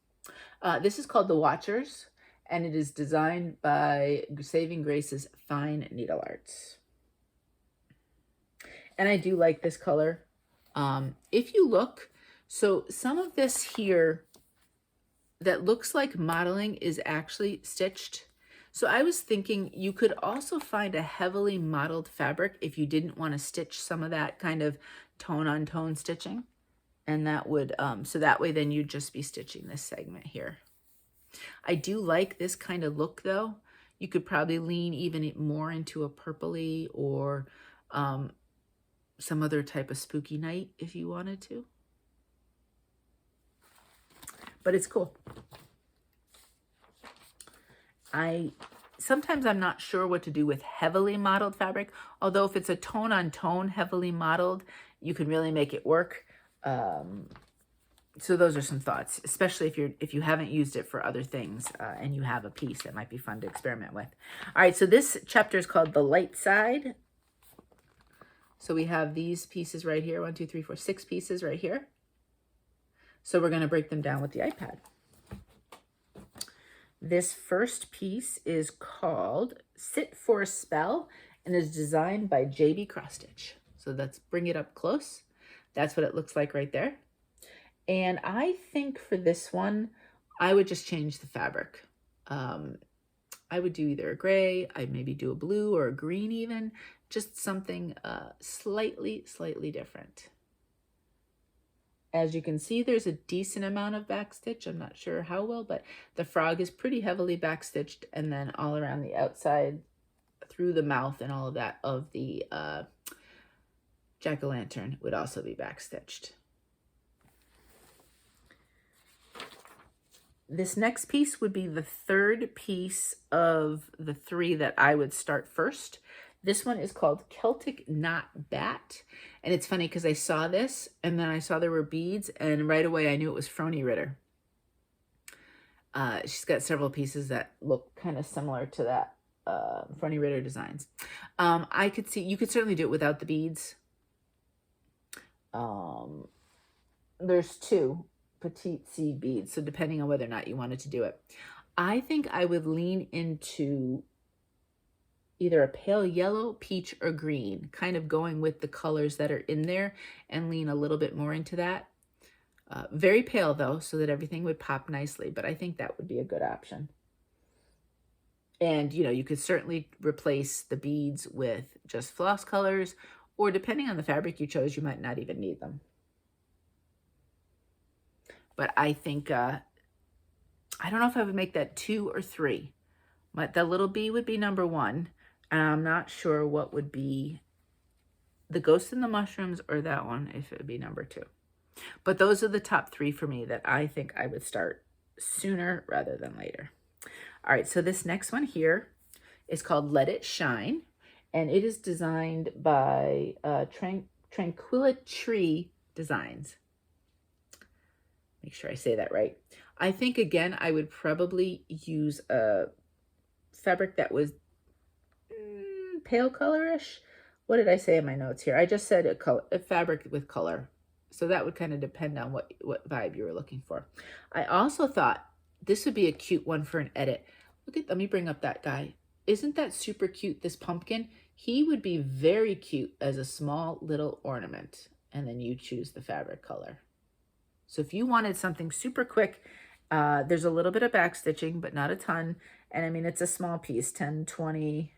This is called The Watchers, and it is designed by Saving Grace's Fine Needle Arts. And I do like this color. If you look, so some of this here that looks like modeling is actually stitched. So I was thinking you could also find a heavily modeled fabric if you didn't want to stitch some of that kind of tone on tone stitching. And that would, so that way then you'd just be stitching this segment here. I do like this kind of look though. You could probably lean even more into a purpley or some other type of spooky night if you wanted to. But it's cool. Sometimes I'm not sure what to do with heavily modeled fabric, although if it's a tone on tone heavily modeled, you can really make it work. So those are some thoughts, especially if you haven't used it for other things and you have a piece that might be fun to experiment with. All right, so this chapter is called The Light Side. So we have these pieces right here, 1, 2, 3, 4, 6 pieces right here. So we're going to break them down with the iPad. This first piece is called Sit for a Spell and is designed by JB Cross Stitch. So let's bring it up close. That's what it looks like right there. And I think for this one, I would just change the fabric. I would do either a gray, I'd maybe do a blue or a green even, just something slightly different. As you can see, there's a decent amount of backstitch. I'm not sure how well, but the frog is pretty heavily backstitched, and then all around the outside, through the mouth and all of that of the jack-o'-lantern would also be backstitched. This next piece would be the third piece of the 3 that I would start first. This one is called Celtic Knot Bat. And it's funny because I saw this and then I saw there were beads and right away I knew it was Froni Ritter. She's got several pieces that look kind of similar to that Froni Ritter designs. I could see, you could certainly do it without the beads. There's 2 petite seed beads, so depending on whether or not you wanted to do it. I think I would lean into either a pale yellow, peach, or green, kind of going with the colors that are in there and lean a little bit more into that. Very pale though, so that everything would pop nicely, but I think that would be a good option. And, you know, you could certainly replace the beads with just floss colors, or depending on the fabric you chose, you might not even need them. But I think, I don't know if I would make that 2 or 3. But the little bee would be number 1. And I'm not sure what would be the ghost in the mushrooms or that one, if it would be number 2. But those are the top 3 for me that I think I would start sooner rather than later. All right, so this next one here is called Let It Shine, and it is designed by Tranquilla Tree Designs. Make sure I say that right. I think, again, I would probably use a fabric that was pale colorish. What did I say in my notes here? I just said a fabric with color. So that would kind of depend on what vibe you were looking for. I also thought this would be a cute one for an edit. Let me bring up that guy. Isn't that super cute, this pumpkin? He would be very cute as a small little ornament. And then you choose the fabric color. So if you wanted something super quick, there's a little bit of back stitching, but not a ton. And I mean, it's a small piece, 10, 20,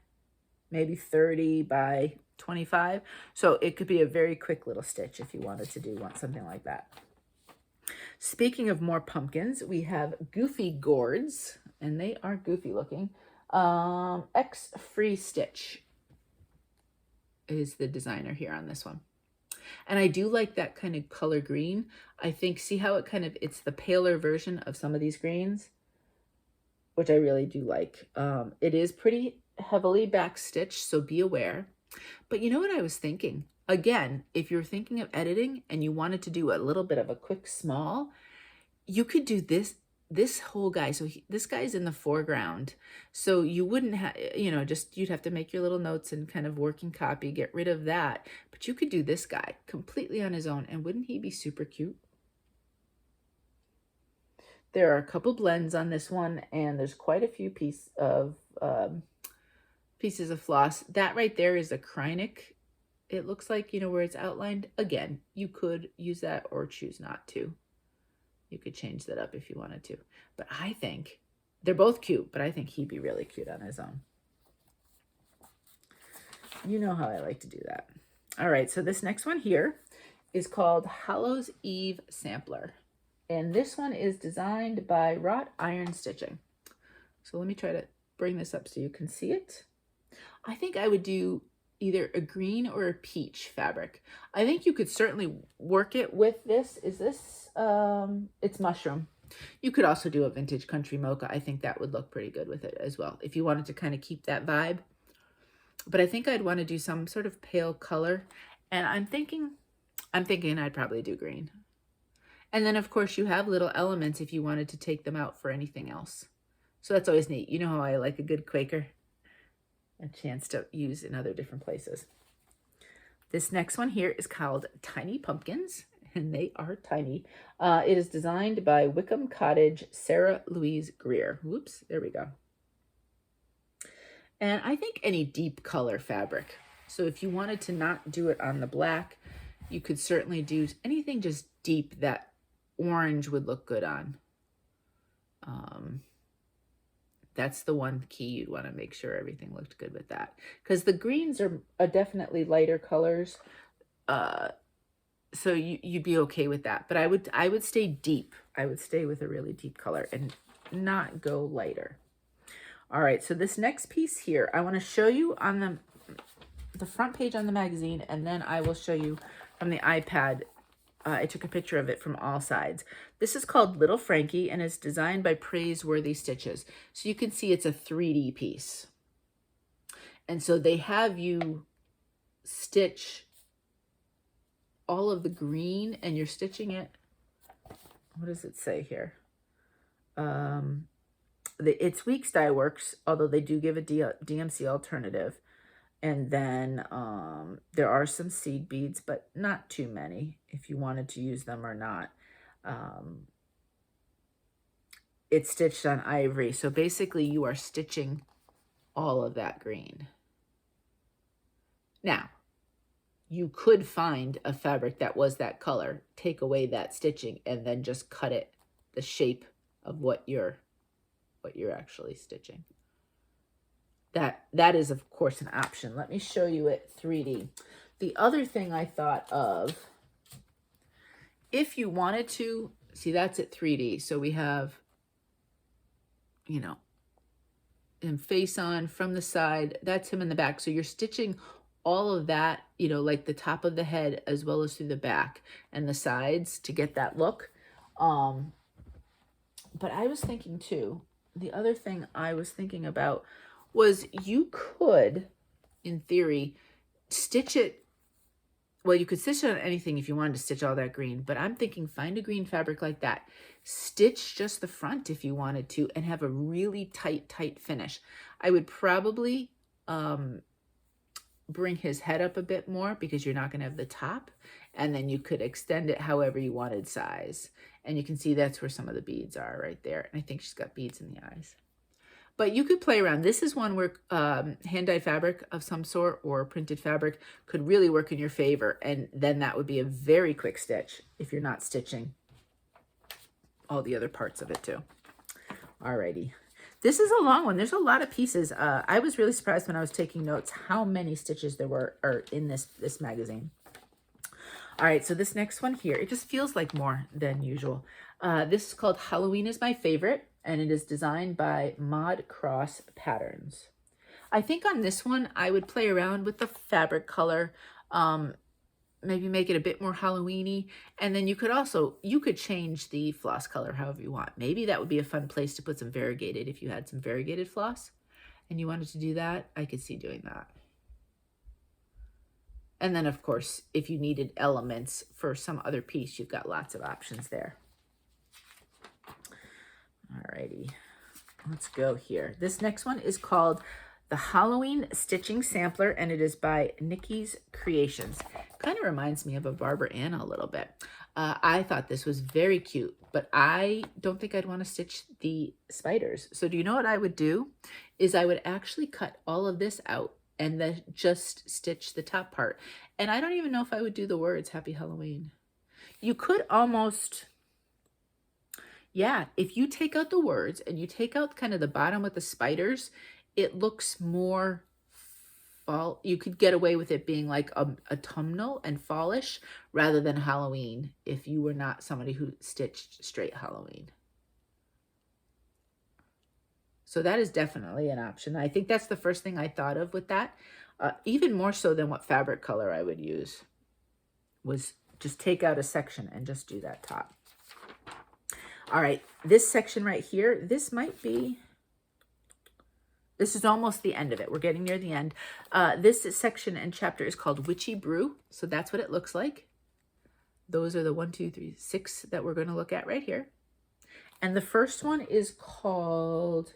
maybe 30 by 25. So it could be a very quick little stitch if you wanted to want something like that. Speaking of more pumpkins, we have Goofy Gourds, and they are goofy looking. X Free Stitch is the designer here on this one. And I do like that kind of color green. I think, see how it kind of, it's the paler version of some of these greens, which I really do like. It is pretty heavily back stitched, so be aware. But you know what I was thinking? Again, if you're thinking of editing and you wanted to do a little bit of a quick small, you could do this whole guy. So this guy's in the foreground. So you wouldn't have, you know, just you'd have to make your little notes and kind of working copy, get rid of that. But you could do this guy completely on his own. And wouldn't he be super cute? There are a couple blends on this one, and there's quite a few pieces of floss. That right there is a Krynic. It looks like, you know, where it's outlined. Again, you could use that or choose not to. You could change that up if you wanted to. But I think they're both cute, but I think he'd be really cute on his own. You know how I like to do that. All right, so this next one here is called Hallows Eve Sampler. And this one is designed by Wrought Iron Stitching. So let me try to bring this up so you can see it. I think I would do either a green or a peach fabric. I think you could certainly work it with this. Is this, it's mushroom. You could also do a vintage country mocha. I think that would look pretty good with it as well, if you wanted to kind of keep that vibe. But I think I'd want to do some sort of pale color. And I'm thinking I'd probably do green. And then, of course, you have little elements if you wanted to take them out for anything else. So that's always neat. You know how I like a good Quaker? A chance to use in other different places. This next one here is called Tiny Pumpkins, and they are tiny. It is designed by Wickham Cottage, Sarah Louise Greer. Whoops, there we go. And I think any deep color fabric. So if you wanted to not do it on the black, you could certainly do anything just deep that orange would look good on. That's the one key. You'd want to make sure everything looked good with that, because the greens are definitely lighter colors. So you'd be okay with that. But I would stay deep. I would stay with a really deep color and not go lighter. All right, so this next piece here, I want to show you on the front page on the magazine, and then I will show you from the iPad. I took a picture of it from all sides. This is called Little Frankie, and it's designed by Praiseworthy Stitches. So you can see it's a 3D piece. And so they have you stitch all of the green, and you're stitching it. What does it say here? It's Weeks Dye Works, although they do give a DMC alternative. And then there are some seed beads, but not too many if you wanted to use them or not. It's stitched on ivory. So basically you are stitching all of that green. Now, you could find a fabric that was that color, take away that stitching, and then just cut it the shape of what you're actually stitching. That is, of course, an option. Let me show you it 3D. The other thing I thought of, if you wanted to, see, that's at 3D. So we have, you know, him face on from the side. That's him in the back. So you're stitching all of that, you know, like the top of the head as well as through the back and the sides to get that look. But I was thinking too, the other thing I was thinking about was you could, in theory, stitch it. Well, you could stitch it on anything if you wanted to stitch all that green, but I'm thinking find a green fabric like that. Stitch just the front if you wanted to and have a really tight finish. I would probably bring his head up a bit more because you're not going to have the top, and then you could extend it however you wanted size. And you can see that's where some of the beads are right there. And I think she's got beads in the eyes. But you could play around. This is one where hand-dyed fabric of some sort or printed fabric could really work in your favor. And then that would be a very quick stitch if you're not stitching all the other parts of it too. Alrighty. This is a long one. There's a lot of pieces. I was really surprised when I was taking notes how many stitches there were in this magazine. All right, so this next one here, it just feels like more than usual. This is called Halloween is My Favorite, and it is designed by Mod Cross Patterns. I think on this one, I would play around with the fabric color, maybe make it a bit more Halloween-y, and then you could change the floss color however you want. Maybe that would be a fun place to put some variegated if you had some variegated floss and you wanted to do that. I could see doing that. And then, of course, if you needed elements for some other piece, you've got lots of options there. Alrighty, let's go here. This next one is called the Halloween Stitching Sampler, and it is by Nikki's Creations. Kind of reminds me of a Barbara Anna a little bit. I thought this was very cute, but I don't think I'd want to stitch the spiders. So do you know what I would do? Is I would actually cut all of this out and then just stitch the top part. And I don't even know if I would do the words Happy Halloween. You could almost, yeah, if you take out the words and you take out kind of the bottom with the spiders, it looks more fall. You could get away with it being like autumnal and fallish rather than Halloween if you were not somebody who stitched straight Halloween. So that is definitely an option. I think that's the first thing I thought of with that. Even more so than what fabric color I would use was just take out a section and just do that top. All right, this section right here, this is almost the end of it. We're getting near the end. This section and chapter is called Witchy Brew. So that's what it looks like. Those are the 1, 2, 3, 6 that we're going to look at right here. And the first one is called,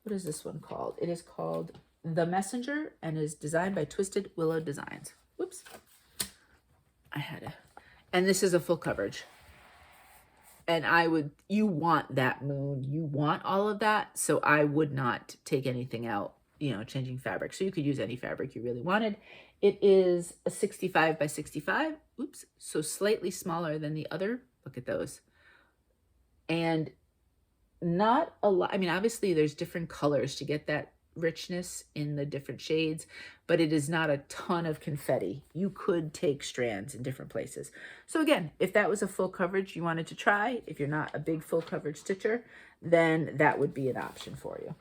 what is this one called? It is called The Messenger and is designed by Twisted Willow Designs. Whoops. And this is a full coverage. And you want that moon, you want all of that. So I would not take anything out, changing fabric. So you could use any fabric you really wanted. It is a 65 by 65. Oops. So slightly smaller than the other. Look at those. And not a lot. I mean, obviously there's different colors to get that richness in the different shades, but it is not a ton of confetti. You could take strands in different places. So again, if that was a full coverage you wanted to try, if you're not a big full coverage stitcher, then that would be an option for you.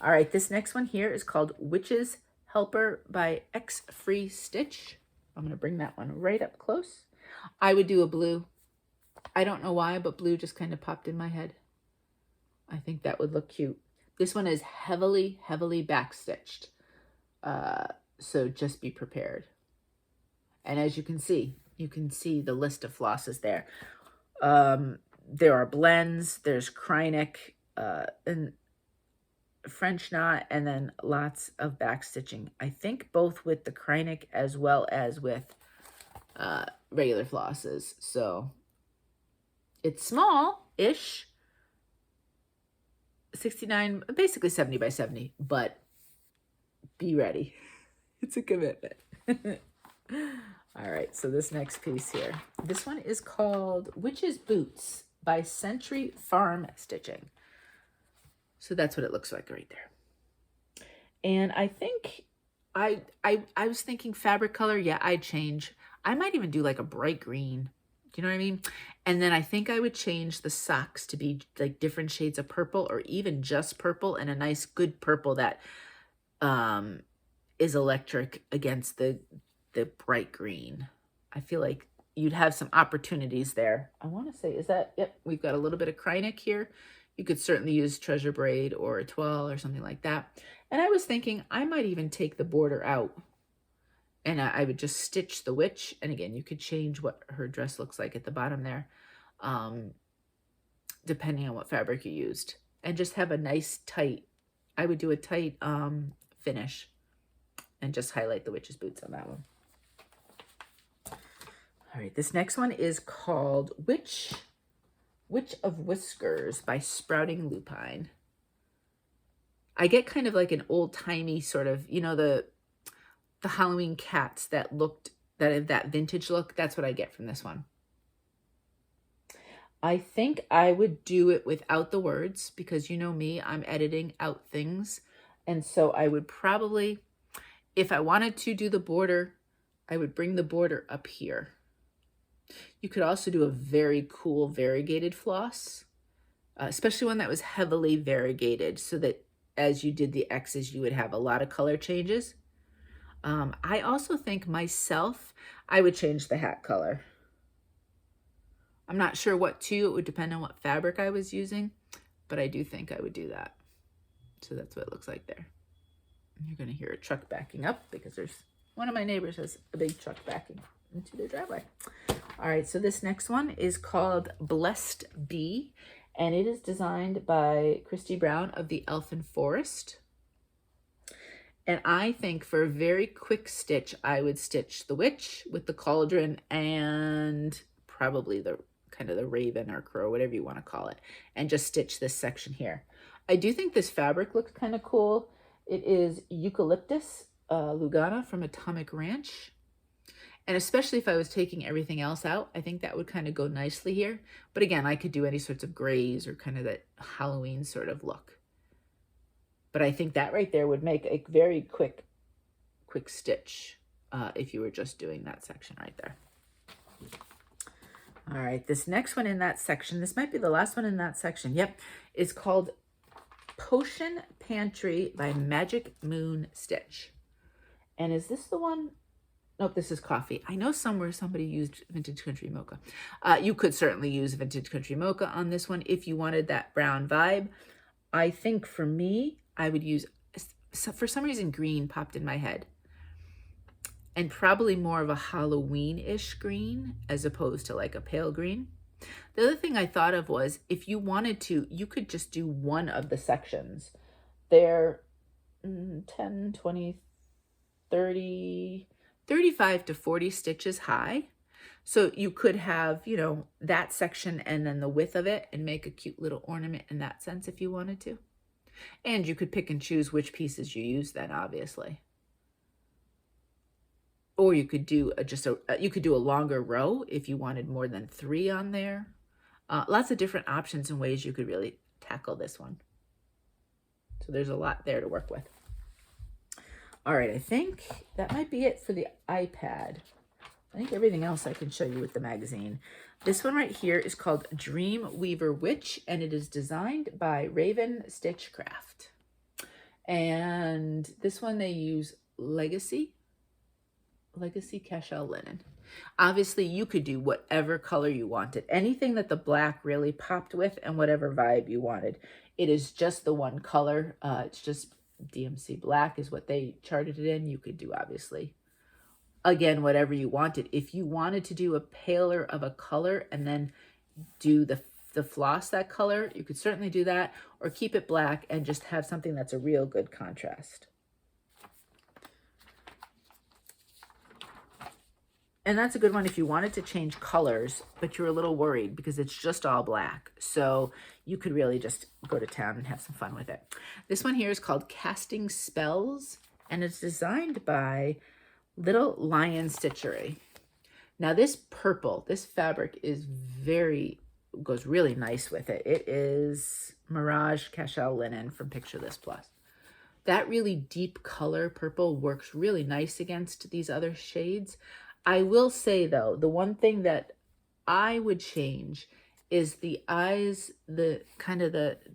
All right, this next one here is called Witch's Helper by X Free Stitch. I'm going to bring that one right up close. I would do a blue. I don't know why, but blue just kind of popped in my head. I think that would look cute. This one is heavily backstitched. So just be prepared. And as you can see the list of flosses there. There are blends, there's Krynic, and French knot, and then lots of backstitching. I think both with the Krynic as well as with regular flosses. So it's small-ish. 69, basically 70 by 70, but be ready. It's a commitment. All right, so this next piece here. This one is called Witch's Boots by Century Farm Stitching. So that's what it looks like right there. And I think I was thinking fabric color. Yeah, I'd change. I might even do like a bright green. Do you know what I mean? And then I think I would change the socks to be like different shades of purple, or even just purple, and a nice good purple that is electric against the bright green. I feel like you'd have some opportunities there. I want to say, is that, yep, we've got a little bit of Krynic here. You could certainly use treasure braid or a twirl or something like that. And I was thinking I might even take the border out, and I would just stitch the witch. And again, you could change what her dress looks like at the bottom there, depending on what fabric you used. And just have a nice tight, I would do a tight finish and just highlight the witch's boots on that one. All right, this next one is called Witch of Whiskers by Sprouting Lupine. I get kind of like an old-timey sort of, you know, the Halloween cats that have that vintage look. That's what I get from this one. I think I would do it without the words, because you know me, I'm editing out things. And so I would probably, if I wanted to do the border, I would bring the border up here. You could also do a very cool variegated floss, especially one that was heavily variegated, so that as you did the X's, you would have a lot of color changes. I also think myself, I would change the hat color. I'm not sure what to. It would depend on what fabric I was using, but I do think I would do that. So that's what it looks like there. You're going to hear a truck backing up because there's one of my neighbors has a big truck backing into their driveway. All right, so this next one is called Blessed Bee, and it is designed by Christy Brown of the Elfin Forest. And I think for a very quick stitch, I would stitch the witch with the cauldron and probably the kind of the raven or crow, whatever you want to call it, and just stitch this section here. I do think this fabric looks kind of cool. It is Eucalyptus Lugana from Atomic Ranch. And especially if I was taking everything else out, I think that would kind of go nicely here. But again, I could do any sorts of grays or kind of that Halloween sort of look. But I think that right there would make a very quick stitch if you were just doing that section right there. All right, this next one in that section, this might be the last one in that section. Yep, is called Potion Pantry by Magic Moon Stitch. And is this the one? Nope, this is coffee. I know somewhere somebody used Vintage Country Mocha. You could certainly use Vintage Country Mocha on this one if you wanted that brown vibe. I think for me, I would use, for some reason, green popped in my head. And probably more of a Halloween-ish green as opposed to like a pale green. The other thing I thought of was, if you wanted to, you could just do one of the sections. They're 10, 20, 30... 35 to 40 stitches high. So you could have, you know, that section and then the width of it and make a cute little ornament in that sense if you wanted to. And you could pick and choose which pieces you use then, obviously. Or you could do you could do a longer row if you wanted more than 3 on there. Lots of different options and ways you could really tackle this one. So there's a lot there to work with. All right, I think that might be it for the iPad. I think everything else I can show you with the magazine. This one right here is called Dream Weaver Witch, and it is designed by Raven Stitchcraft. And this one they use Legacy Cashel linen. Obviously, you could do whatever color you wanted. Anything that the black really popped with and whatever vibe you wanted. It is just the one color. It's just DMC black is what they charted it in. You could do, obviously, again, whatever you wanted. If you wanted to do a paler of a color and then do the floss that color, you could certainly do that, or keep it black and just have something that's a real good contrast. And that's a good one if you wanted to change colors, but you're a little worried because it's just all black. So you could really just go to town and have some fun with it. This one here is called Casting Spells and it's designed by Little Lion Stitchery. Now this purple, this fabric goes really nice with it. It is Mirage Cashel Linen from Picture This Plus. That really deep color purple works really nice against these other shades. I will say though, the one thing that I would change is the eyes, the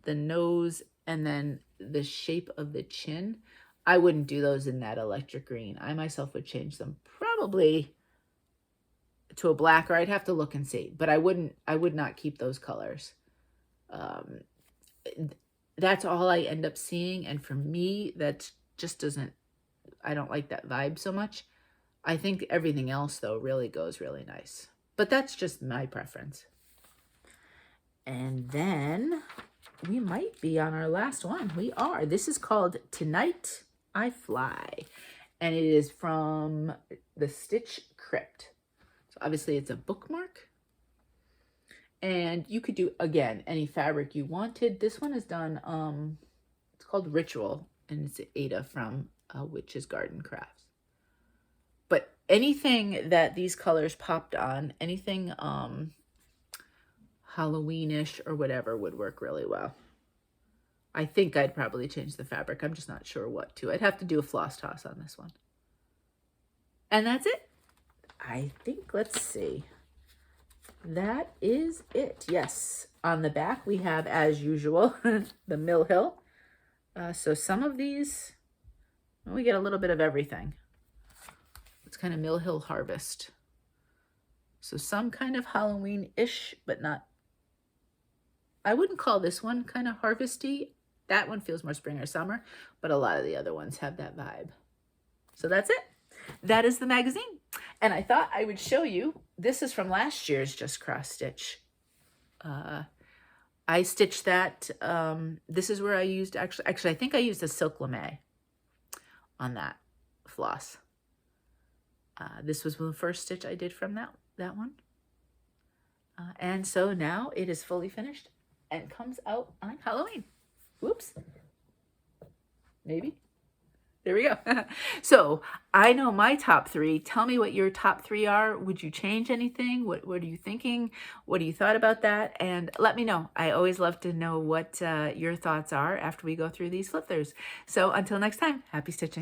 nose, and then the shape of the chin. I wouldn't do those in that electric green. I myself would change them probably to a black, or I'd have to look and see, but I would not keep those colors. That's all I end up seeing. And for me, that just doesn't, I don't like that vibe so much. I think everything else though really goes really nice, but that's just my preference. And then we might be on our last one. We are. This is called Tonight I Fly, and it is from the Stitch Crypt. So obviously it's a bookmark, and you could do, again, any fabric you wanted. This one is done, it's called Ritual, and it's Ada from Witch's Garden Crafts. But anything that these colors popped on, anything Halloweenish or whatever would work really well. I think I'd probably change the fabric. I'm just not sure what to. I'd have to do a floss toss on this one. And that's it. I think, let's see. That is it. Yes. On the back, we have, as usual, the Mill Hill. So some of these, we get a little bit of everything. It's kind of Mill Hill Harvest. So some kind of Halloween-ish, but not. I wouldn't call this one kind of harvesty. That one feels more spring or summer, but a lot of the other ones have that vibe. So that's it. That is the magazine. And I thought I would show you, this is from last year's Just Cross Stitch. I stitched that, this is where I used, actually I think I used a silk lame on that floss. This was the first stitch I did from that one. And so now it is fully finished and comes out on Halloween. Whoops. Maybe. There we go. So I know my top three. Tell me what your top three are. Would you change anything? What are you thinking? What do you thought about that? And let me know. I always love to know what your thoughts are after we go through these flip throughs. So until next time, happy stitching.